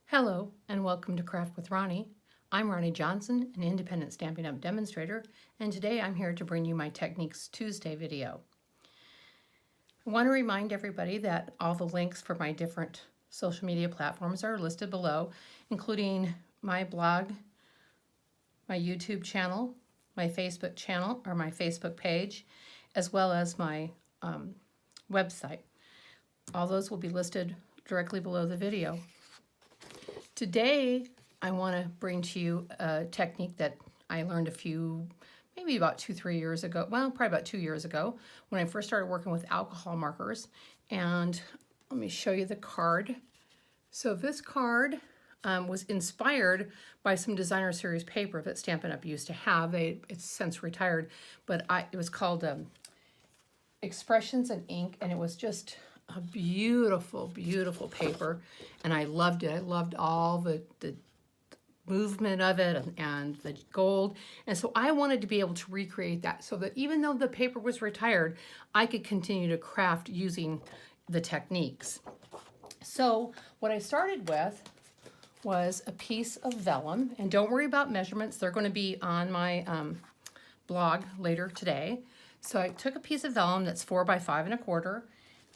Hello and welcome to Craft with Ronnie. I'm Ronnie Johnson, an independent Stampin' Up! Demonstrator, and today I'm here to bring you my Techniques Tuesday video. I want to remind everybody that all the links for my different social media platforms are listed below, including my blog, my YouTube channel, my Facebook channel, or my Facebook page, as well as my website. All those will be listed directly below the video. Today, I want to bring to you a technique that I learned maybe about 2-3 years ago. Well, probably about 2 years ago when I first started working with alcohol markers. And let me show you the card. So this card was inspired by some designer series paper that Stampin' Up! Used to have. It's since retired, but it was called Expressions in Ink, and it was just a beautiful, beautiful paper, and I loved it. I loved all the movement of it and the gold, and so I wanted to be able to recreate that so that even though the paper was retired, I could continue to craft using the techniques. So what I started with was a piece of vellum, and don't worry about measurements. They're going to be on my blog later today. So I took a piece of vellum that's 4 by 5 1/4.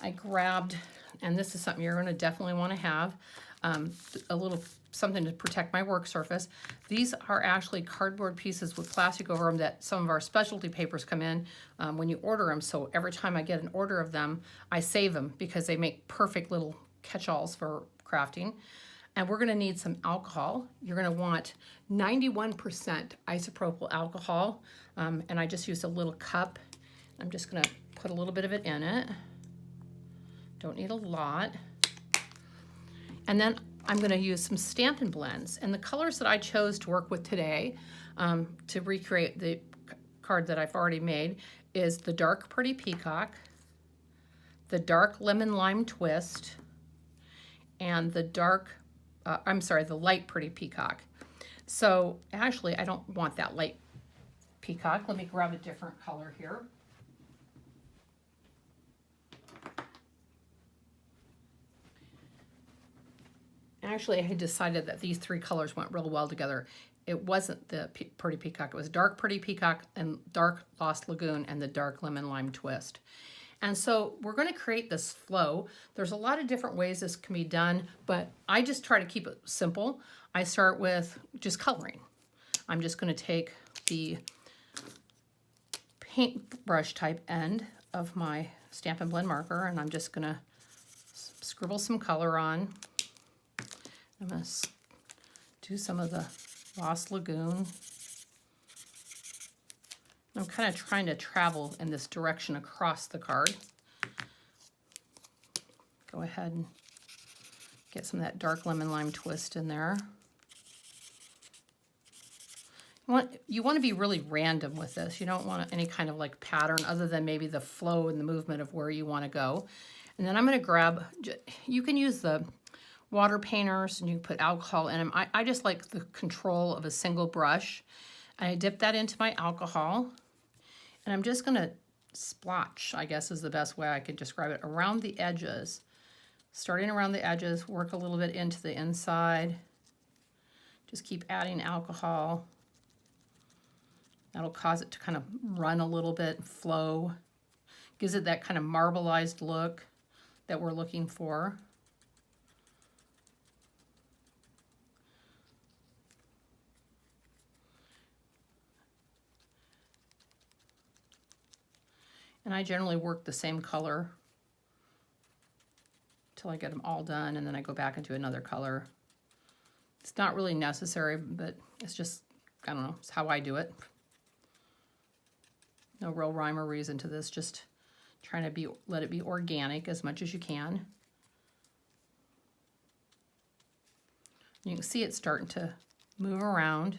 I grabbed, and this is something you're going to definitely want to have, a little something to protect my work surface. These are actually cardboard pieces with plastic over them that some of our specialty papers come in when you order them. So every time I get an order of them, I save them because they make perfect little catch-alls for crafting. And we're going to need some alcohol. You're going to want 91% isopropyl alcohol, and I just used a little cup. I'm just going to put a little bit of it in it. Don't need a lot. And then I'm going to use some Stampin' Blends. And the colors that I chose to work with today to recreate the card that I've already made is the dark Pretty Peacock, the dark Lemon Lime Twist, and the the light Pretty Peacock. So actually, I don't want that light peacock. Let me grab a different color here. Actually, I had decided that these 3 colors went real well together. It wasn't the Pretty Peacock. It was dark Pretty Peacock and dark Lost Lagoon and the dark Lemon Lime Twist. And so we're going to create this flow. There's a lot of different ways this can be done, but I just try to keep it simple. I start with just coloring. I'm just going to take the paintbrush type end of my Stampin' Blend marker, and I'm just going to scribble some color on. I'm going to do some of the Lost Lagoon. I'm kind of trying to travel in this direction across the card. Go ahead and get some of that dark Lemon Lime Twist in there. You want to be really random with this. You don't want any kind of like pattern other than maybe the flow and the movement of where you want to go. And then I'm going to grab, you can use the water painters and you put alcohol in them. I just like the control of a single brush. I dip that into my alcohol, and I'm just going to splotch, I guess is the best way I could describe it, around the edges. Starting around the edges, work a little bit into the inside. Just keep adding alcohol. That'll cause it to kind of run a little bit, flow. Gives it that kind of marbleized look that we're looking for. And I generally work the same color until I get them all done, and then I go back into another color. It's not really necessary, but it's just, I don't know, it's how I do it. No real rhyme or reason to this, just trying to let it be organic as much as you can. You can see it starting to move around.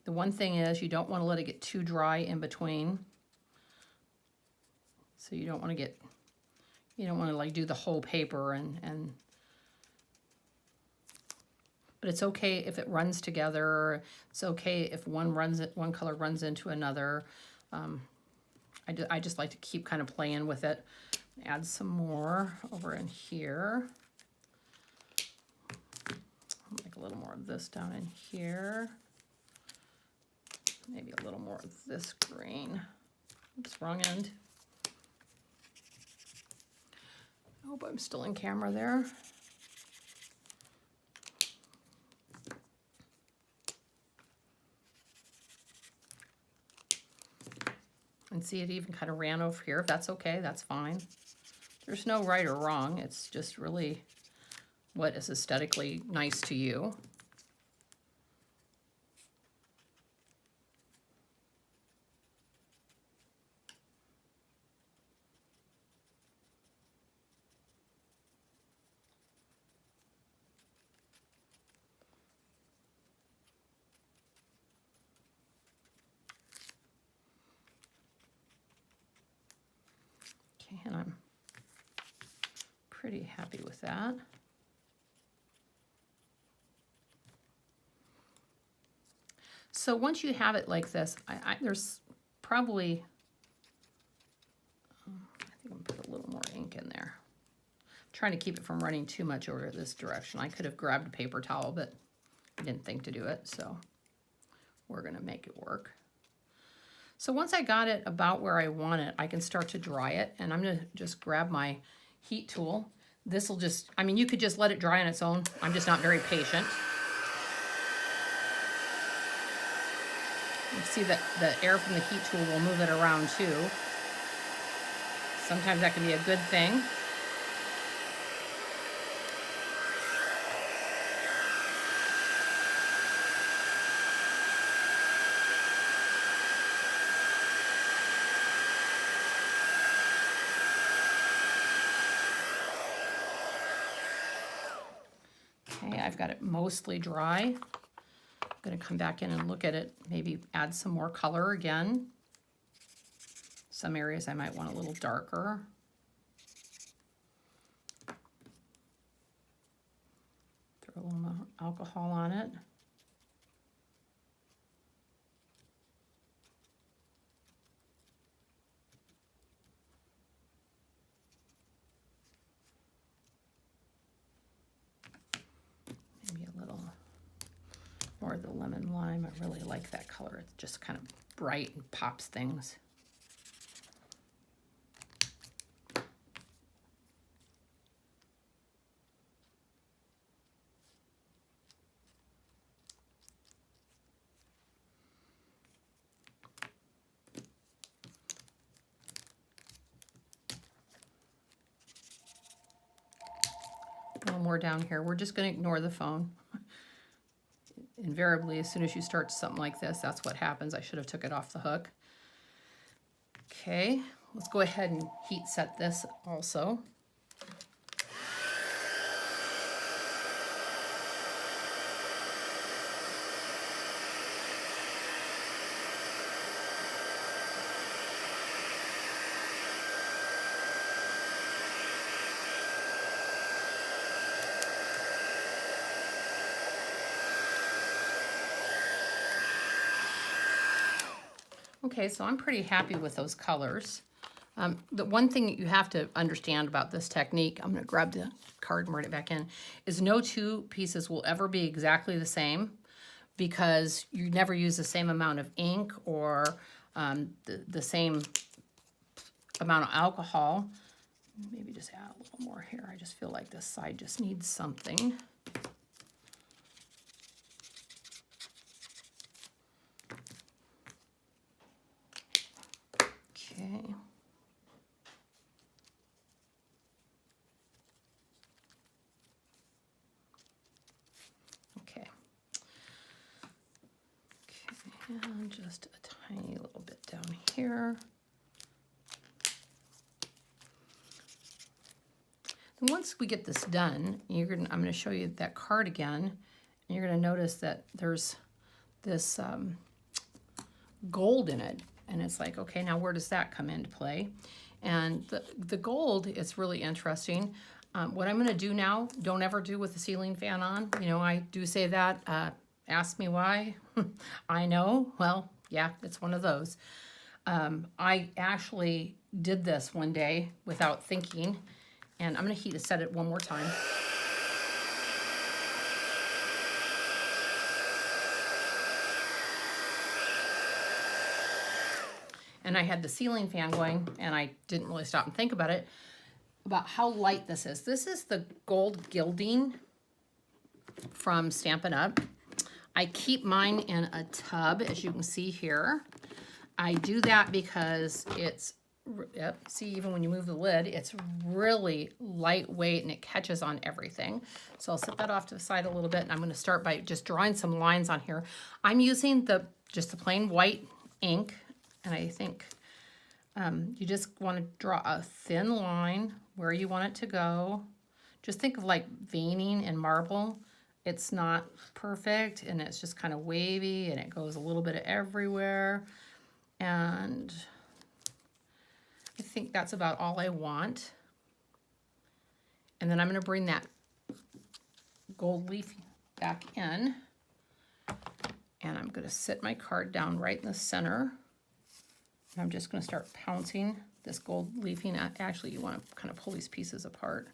The one thing is you don't want to let it get too dry in between. So you don't want to like do the whole paper but it's okay if it runs together. It's okay if one color runs into another. I just like to keep kind of playing with it. Add some more over in here. I'll make a little more of this down in here. Maybe a little more of this green. Oops, wrong end. I hope I'm still in camera there. And see, it even kind of ran over here. If that's okay, that's fine. There's no right or wrong. It's just really what is aesthetically nice to you. Okay, and I'm pretty happy with that. So once you have it like this, there's probably, I think I'm gonna put a little more ink in there. I'm trying to keep it from running too much over this direction. I could have grabbed a paper towel, but I didn't think to do it, so we're gonna make it work. So once I got it about where I want it, I can start to dry it, and I'm gonna just grab my heat tool. This will just, I mean, you could just let it dry on its own. I'm just not very patient. You see that the air from the heat tool will move it around too. Sometimes that can be a good thing. Okay, I've got it mostly dry. I'm going to come back in and look at it, maybe add some more color again. Some areas I might want a little darker. Throw a little more alcohol on it. Maybe a little more of the lemon lime. I really like that color. It's just kind of bright and pops things. A little more down here. We're just going to ignore the phone. Invariably, as soon as you start something like this, that's what happens. I should have took it off the hook. Okay, let's go ahead and heat set this also. Okay, so I'm pretty happy with those colors. The one thing that you have to understand about this technique, I'm gonna grab the card and write it back in, is no two pieces will ever be exactly the same because you never use the same amount of ink or the same amount of alcohol. Maybe just add a little more here. I just feel like this side just needs something. Okay. Okay. Okay, and just a tiny little bit down here. And once we get this done, I'm going to show you that card again, and you're going to notice that there's this gold in it. And it's like, okay, now where does that come into play? And the gold is really interesting. What I'm going to do now, don't ever do with the ceiling fan on. You know, I do say that. Ask me why. I know. Well, yeah, it's one of those. I actually did this one day without thinking, and I'm going to set it one more time. And I had the ceiling fan going, and I didn't really stop and think about it, about how light this is. This is the gold gilding from Stampin' Up. I keep mine in a tub, as you can see here. I do that because it's, see, even when you move the lid, it's really lightweight and it catches on everything. So I'll set that off to the side a little bit, and I'm going to start by just drawing some lines on here. I'm using just the plain white ink, and I think you just want to draw a thin line where you want it to go. Just think of like veining in marble. It's not perfect, and it's just kind of wavy, and it goes a little bit everywhere. And I think that's about all I want. And then I'm going to bring that gold leaf back in, and I'm going to sit my card down right in the center. And I'm just going to start pouncing this gold leafing. Actually, you want to kind of pull these pieces apart.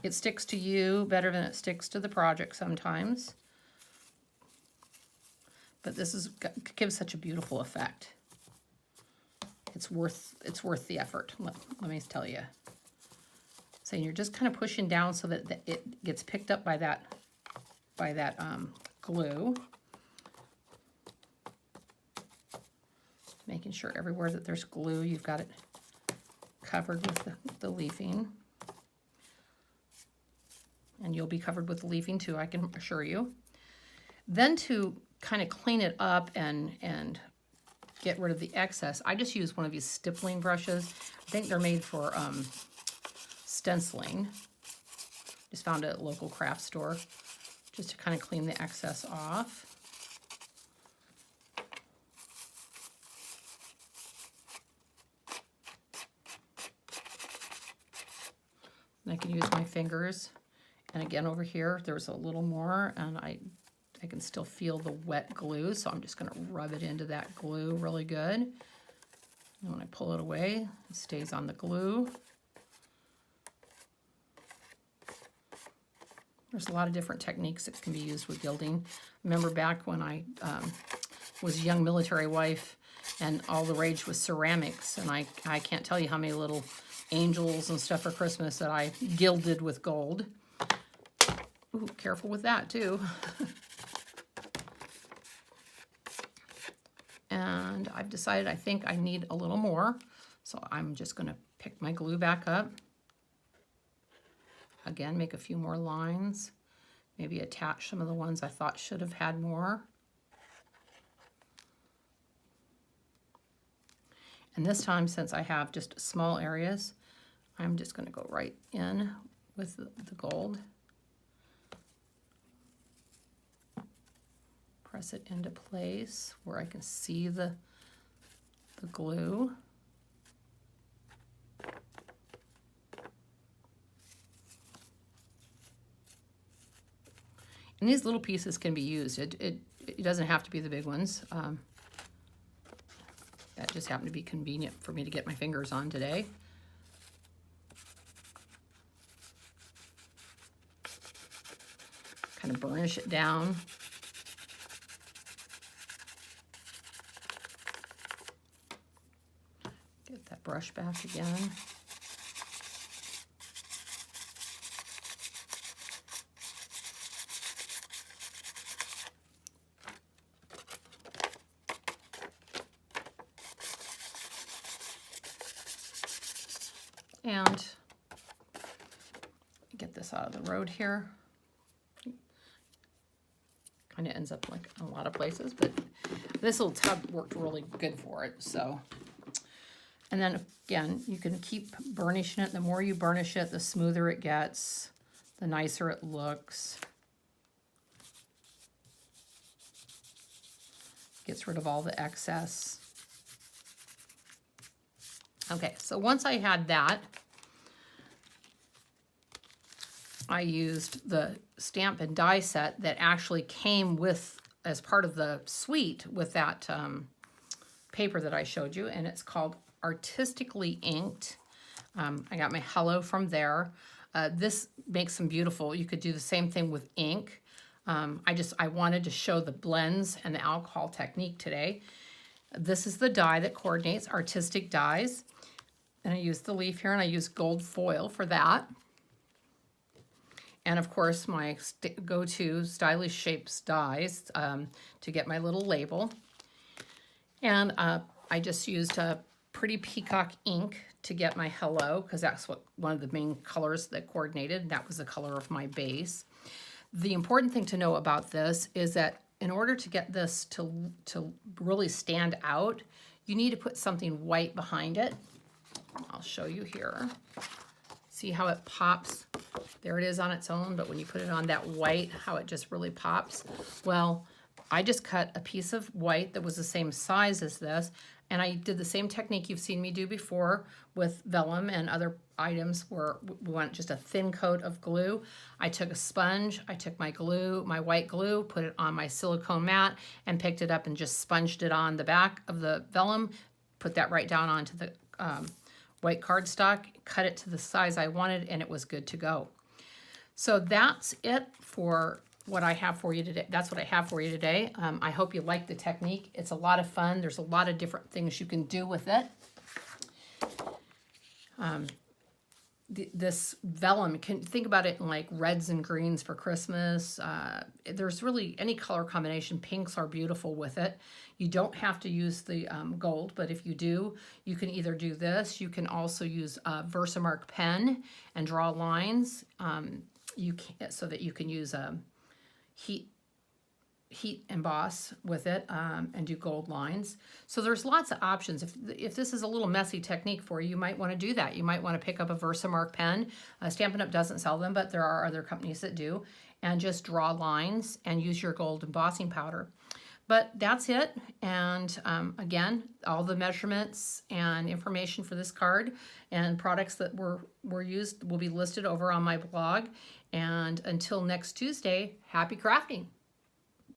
It sticks to you better than it sticks to the project sometimes. But this gives such a beautiful effect. It's worth the effort, let me tell you. So you're just kind of pushing down so that it gets picked up by that glue. Making sure everywhere that there's glue, you've got it covered with the leafing. And you'll be covered with the leafing too, I can assure you. Then to kind of clean it up and get rid of the excess, I just use one of these stippling brushes. I think they're made for stenciling. Just found it at a local craft store, just to kind of clean the excess off. And I can use my fingers. And again, over here, there's a little more, and I can still feel the wet glue, so I'm just going to rub it into that glue really good. And when I pull it away, it stays on the glue. There's a lot of different techniques that can be used with gilding. Remember back when I was a young military wife, and all the rage was ceramics, and I can't tell you how many little angels and stuff for Christmas that I gilded with gold. Ooh, careful with that too. And I've decided I think I need a little more, so I'm just going to pick my glue back up. Again, make a few more lines, maybe attach some of the ones I thought should have had more. And this time, since I have just small areas, I'm just going to go right in with the gold. Press it into place where I can see the glue. And these little pieces can be used. It doesn't have to be the big ones. That just happened to be convenient for me to get my fingers on today. Kind of burnish it down. Get that brush back again. And get this out of the road here. Kind of ends up like in a lot of places, but this little tub worked really good for it. So, and then again, you can keep burnishing it. The more you burnish it, the smoother it gets, the nicer it looks. Gets rid of all the excess. Okay, so once I had that, I used the stamp and die set that actually came with, as part of the suite, with that paper that I showed you, and it's called Artistically Inked. I got my Hello from there. This makes them beautiful. You could do the same thing with ink. I wanted to show the blends and the alcohol technique today. This is the die that coordinates Artistic Dies. And I use the leaf here, and I use gold foil for that. And of course, my go-to Stylish Shapes dies to get my little label. And I just used a Pretty Peacock ink to get my Hello, because that's one of the main colors that coordinated. That was the color of my base. The important thing to know about this is that in order to get this to really stand out, you need to put something white behind it. I'll show you here. See how it pops? There it is on its own, but when you put it on that white, how it just really pops. Well, I just cut a piece of white that was the same size as this, and I did the same technique you've seen me do before with vellum and other items where we want just a thin coat of glue. I took a sponge, I took my glue, my white glue, put it on my silicone mat, and picked it up and just sponged it on the back of the vellum, put that right down onto the white cardstock, cut it to the size I wanted, and it was good to go. So that's it for what I have for you today. That's what I have for you today. I hope you like the technique. It's a lot of fun. There's a lot of different things you can do with it. This vellum, you can think about it in like reds and greens for Christmas. There's really any color combination. Pinks are beautiful with it. You don't have to use the gold, but if you do, you can either do this. You can also use a Versamark pen and draw lines. So that you can use a heat emboss with it and do gold lines. So there's lots of options. If this is a little messy technique for you, you might want to do that. You might want to pick up a Versamark pen. Stampin' Up! Doesn't sell them, but there are other companies that do. And just draw lines and use your gold embossing powder. But that's it. And again, all the measurements and information for this card and products that were used will be listed over on my blog. And until next Tuesday, happy crafting.